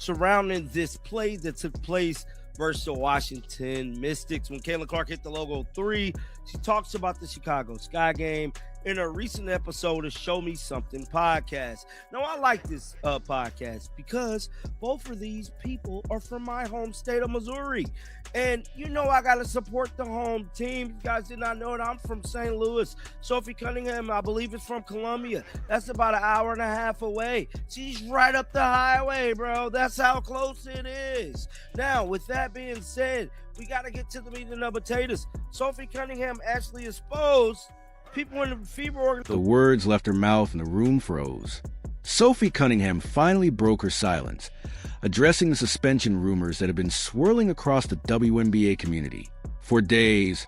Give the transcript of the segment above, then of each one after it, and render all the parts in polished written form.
surrounding this play that took place versus the Washington Mystics. When Caitlin Clark hit the logo 3, she talks about the Chicago Sky game in a recent episode of Show Me Something podcast. Now, I like this podcast because both of these people are from my home state of Missouri. And you know I got to support the home team. You guys did not know it. I'm from St. Louis. Sophie Cunningham, I believe, is from Columbia. That's about an hour and a half away. She's right up the highway, bro. That's how close it is. Now, with that being said, we got to get to the meat and potatoes. Sophie Cunningham actually exposed people in the FIBA organization. The words left her mouth and the room froze. Sophie Cunningham finally broke her silence, addressing the suspension rumors that have been swirling across the WNBA community. For days,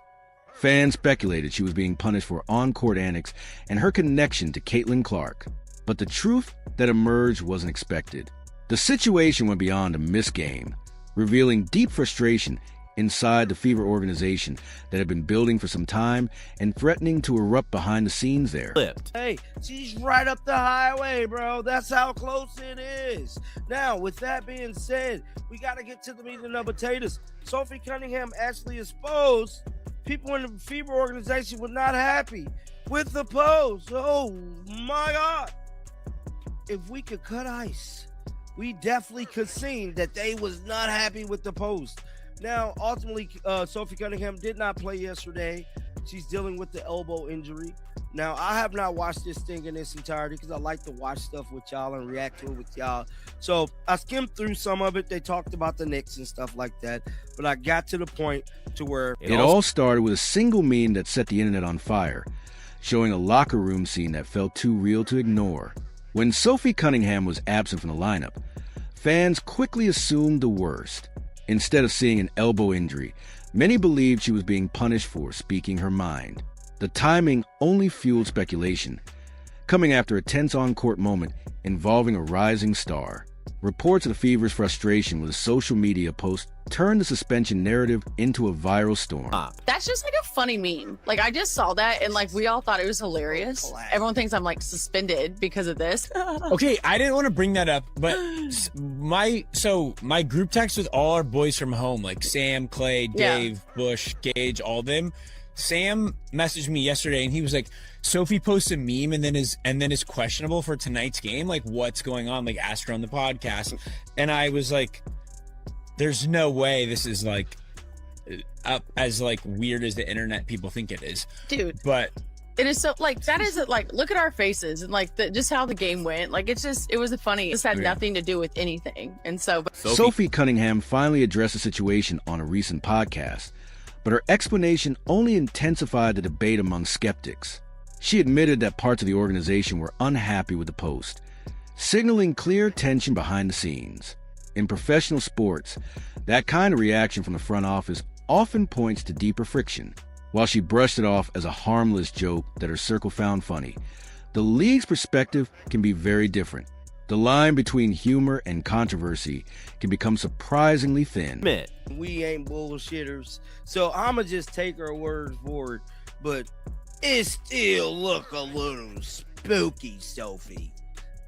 fans speculated she was being punished for on-court antics and her connection to Caitlin Clark. But the truth that emerged wasn't expected. The situation went beyond a missed game, revealing deep frustration inside the FIBA organization that had been building for some time and threatening to erupt behind the scenes there. Hey, she's right up the highway, bro. That's how close it is. Now, with that being said, we got to get to the meat and potatoes. Sophie Cunningham actually exposed people in the FIBA organization were not happy with the post. Oh, my God. If we could cut ice, we definitely could see that they was not happy with the post. Now, ultimately, Sophie Cunningham did not play yesterday. She's dealing with the elbow injury. Now, I have not watched this thing in its entirety because I like to watch stuff with y'all and react to it with y'all. So I skimmed through some of it. They talked about the Knicks and stuff like that. But I got to the point to where it all started with a single meme that set the internet on fire, showing a locker room scene that felt too real to ignore. When Sophie Cunningham was absent from the lineup, fans quickly assumed the worst. Instead of seeing an elbow injury, many believed she was being punished for speaking her mind. The timing only fueled speculation, coming after a tense on-court moment involving a rising star. Reports of the Fever's frustration with a social media post turned the suspension narrative into a viral storm. That's just like a funny meme. Like, I just saw that and like we all thought it was hilarious. Everyone thinks I'm like suspended because of this. Okay, I didn't want to bring that up, but my group text with all our boys from home, like Sam, Clay, Dave, Bush, Gage, all of them. Sam messaged me yesterday and he was like, Sophie posted a meme and then is questionable for tonight's game. Like, what's going on? Like, ask her on the podcast. And I was like, there's no way this is like up as like weird as the internet people think it is. Dude. But it is so like, that isn't like, look at our faces and like just how the game went. Like, it was funny. This had nothing to do with anything. And so Sophie Cunningham finally addressed the situation on a recent podcast, but her explanation only intensified the debate among skeptics. She admitted that parts of the organization were unhappy with the post, signaling clear tension behind the scenes. In professional sports, that kind of reaction from the front office often points to deeper friction. While she brushed it off as a harmless joke that her circle found funny, the league's perspective can be very different. The line between humor and controversy can become surprisingly thin. We ain't bullshitters, so I'ma just take her word for it, but it still look a little spooky, Sophie.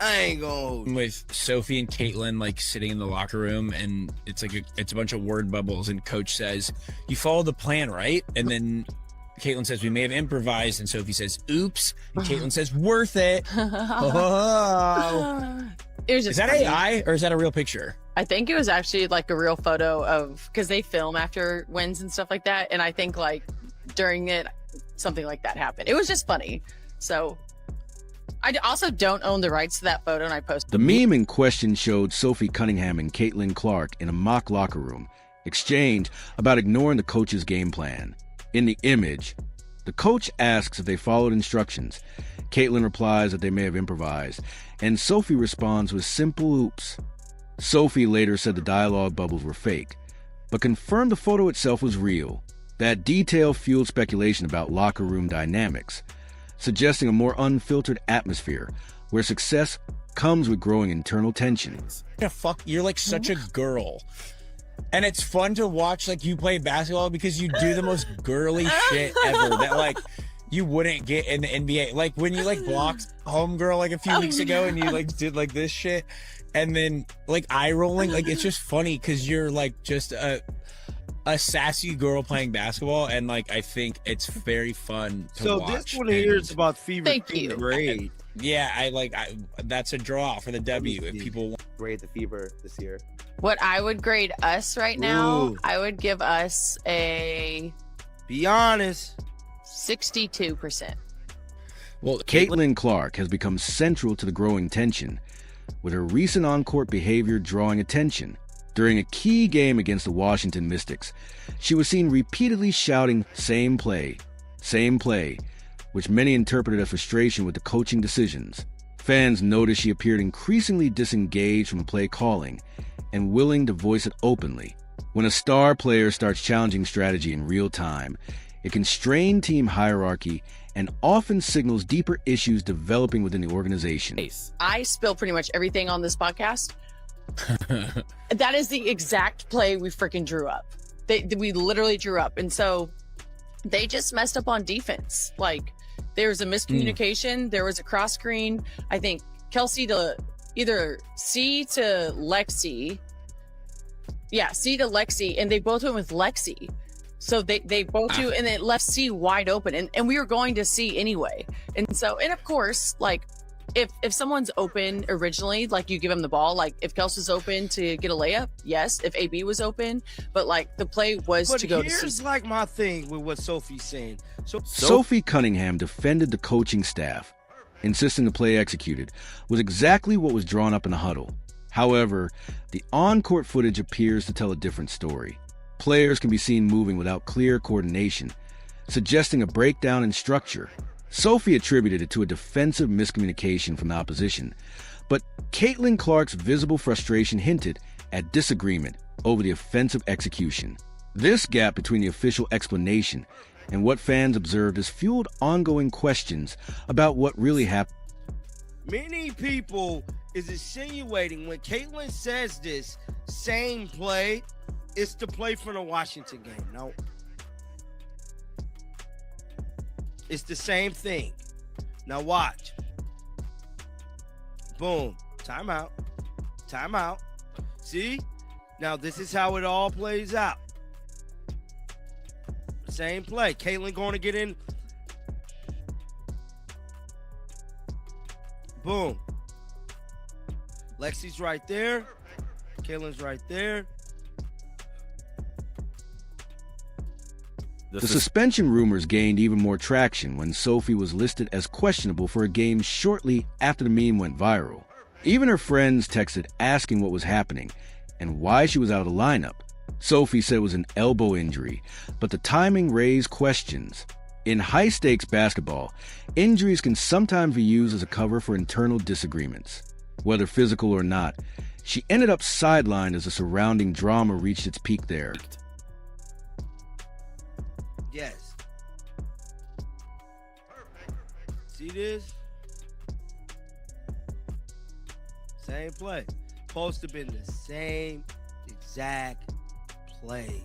I ain't gonna with Sophie and Caitlin like sitting in the locker room and it's a bunch of word bubbles and coach says, you followed the plan, right? And then Caitlin says, we may have improvised, and Sophie says, oops, and Caitlin says, worth it. Oh. It was just is that funny. AI or is that a real picture? I think it was actually like a real photo of, because they film after wins and stuff like that, and I think like during it something like that happened. It was just funny. So I also don't own the rights to that photo, and I posted. The meme in question showed Sophie Cunningham and Caitlin Clark in a mock locker room exchange about ignoring the coach's game plan. In the image, the coach asks if they followed instructions. Caitlin replies that they may have improvised, and Sophie responds with simple oops. Sophie later said the dialogue bubbles were fake, but confirmed the photo itself was real. That detail fueled speculation about locker room dynamics, suggesting a more unfiltered atmosphere where success comes with growing internal tension. You're like such a girl. And it's fun to watch like you play basketball because you do the most girly shit ever that like you wouldn't get in the NBA. Like when you like blocked homegirl like a few weeks ago and you like did like this shit. and then like eye rolling. Like it's just funny because you're like just a sassy girl playing basketball, and like I think it's very fun to watch. So this one here is about fever. Thank you. Grade. Yeah, I that's a draw for the W. If people want grade the Fever this year. What I would grade us right now, Ooh. I would give us a Be honest. 62%. well, Caitlin Clark has become central to the growing tension, with her recent on-court behavior drawing attention. During a key game against the Washington Mystics, she was seen repeatedly shouting, same play, which many interpreted as frustration with the coaching decisions. Fans noticed she appeared increasingly disengaged from play calling and willing to voice it openly. When a star player starts challenging strategy in real time, it can strain team hierarchy and often signals deeper issues developing within the organization. I spill pretty much everything on this podcast. That is the exact play we freaking drew up. We literally drew up. And so they just messed up on defense. Like there was a miscommunication. There was a cross screen. I think Kelsey to either C to Lexi. Yeah, C to Lexi. And they both went with Lexi. So they both do, and it left C wide open. And we were going to C anyway. And so, and of course, like, if someone's open originally, like you give them the ball, like if Kelsey's open to get a layup, yes. If AB was open, but like the play was to go to C. Here's like my thing with what Sophie's saying. Sophie Cunningham defended the coaching staff, insisting the play executed was exactly what was drawn up in the huddle. However, the on-court footage appears to tell a different story. Players can be seen moving without clear coordination, suggesting a breakdown in structure. Sophie attributed it to a defensive miscommunication from the opposition, but Caitlin Clark's visible frustration hinted at disagreement over the offensive execution. This gap between the official explanation and what fans observed has fueled ongoing questions about what really happened. Many people is insinuating when Caitlin says this same play, it's the play from the Washington game. No. It's the same thing. Now watch. Boom. Timeout. Timeout. See? Now this is how it all plays out. Same play. Caitlin going to get in. Boom. Lexi's right there. Caitlin's right there. The suspension rumors gained even more traction when Sophie was listed as questionable for a game shortly after the meme went viral. Even her friends texted asking what was happening and why she was out of the lineup. Sophie said it was an elbow injury, but the timing raised questions. In high-stakes basketball, injuries can sometimes be used as a cover for internal disagreements. Whether physical or not, she ended up sidelined as the surrounding drama reached its peak there. Yes. See this? Same play. Supposed to have been the same exact play.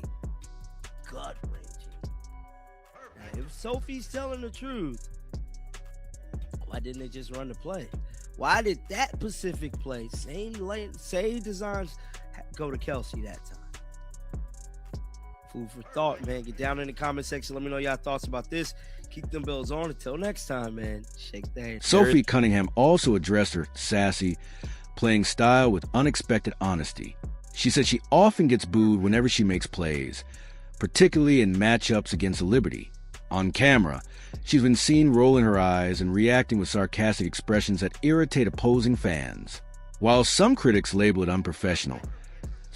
Gut wrenching. Now, if Sophie's telling the truth, why didn't they just run the play? Why did that specific play, same designs, go to Kelsey that time? Food for thought, man. Get down in the comment section. Let me know y'all thoughts about this. Keep them bells on. Until next time, man. Shake that hand. Sophie Cunningham also addressed her sassy, playing style with unexpected honesty. She said she often gets booed whenever she makes plays, particularly in matchups against the Liberty. On camera, she's been seen rolling her eyes and reacting with sarcastic expressions that irritate opposing fans. While some critics label it unprofessional,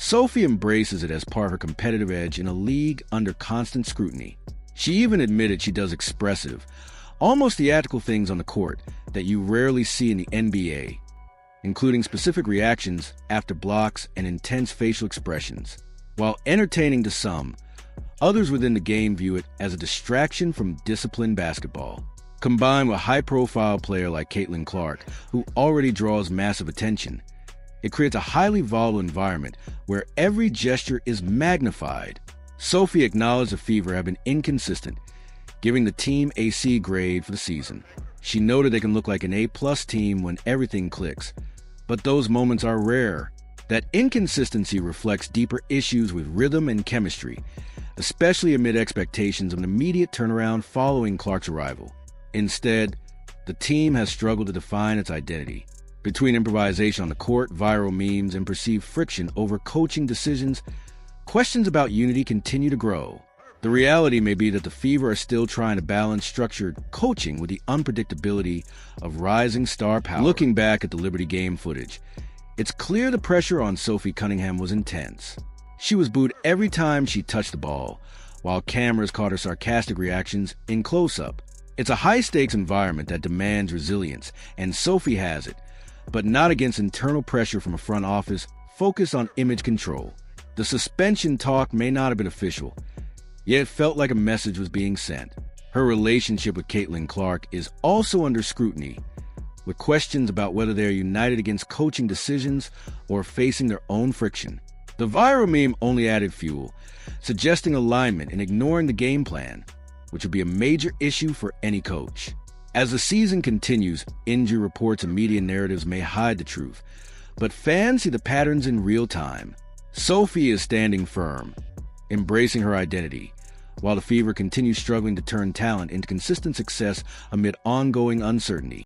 Sophie embraces it as part of her competitive edge in a league under constant scrutiny. She even admitted she does expressive, almost theatrical things on the court that you rarely see in the NBA, including specific reactions after blocks and intense facial expressions. While entertaining to some, others within the game view it as a distraction from disciplined basketball. Combined with a high-profile player like Caitlin Clark, who already draws massive attention, it creates a highly volatile environment where every gesture is magnified. Sophie acknowledged the Fever have been inconsistent, giving the team a C grade for the season. She noted they can look like an A+ team when everything clicks, But those moments are rare. That inconsistency reflects deeper issues with rhythm and chemistry, especially amid expectations of an immediate turnaround following Clark's arrival. Instead, the team has struggled to define its identity. Between improvisation on the court, viral memes, and perceived friction over coaching decisions, questions about unity continue to grow. The reality may be that the Fever are still trying to balance structured coaching with the unpredictability of rising star power. Looking back at the Liberty game footage, it's clear the pressure on Sophie Cunningham was intense. She was booed every time she touched the ball, while cameras caught her sarcastic reactions in close-up. It's a high-stakes environment that demands resilience, and Sophie has it, but not against internal pressure from a front office focused on image control. The suspension talk may not have been official, yet it felt like a message was being sent. Her relationship with Caitlin Clark is also under scrutiny, with questions about whether they are united against coaching decisions or facing their own friction. The viral meme only added fuel, suggesting alignment and ignoring the game plan, which would be a major issue for any coach. As the season continues, injury reports and media narratives may hide the truth, but fans see the patterns in real time. Sophie is standing firm, embracing her identity, while the Fever continues struggling to turn talent into consistent success amid ongoing uncertainty.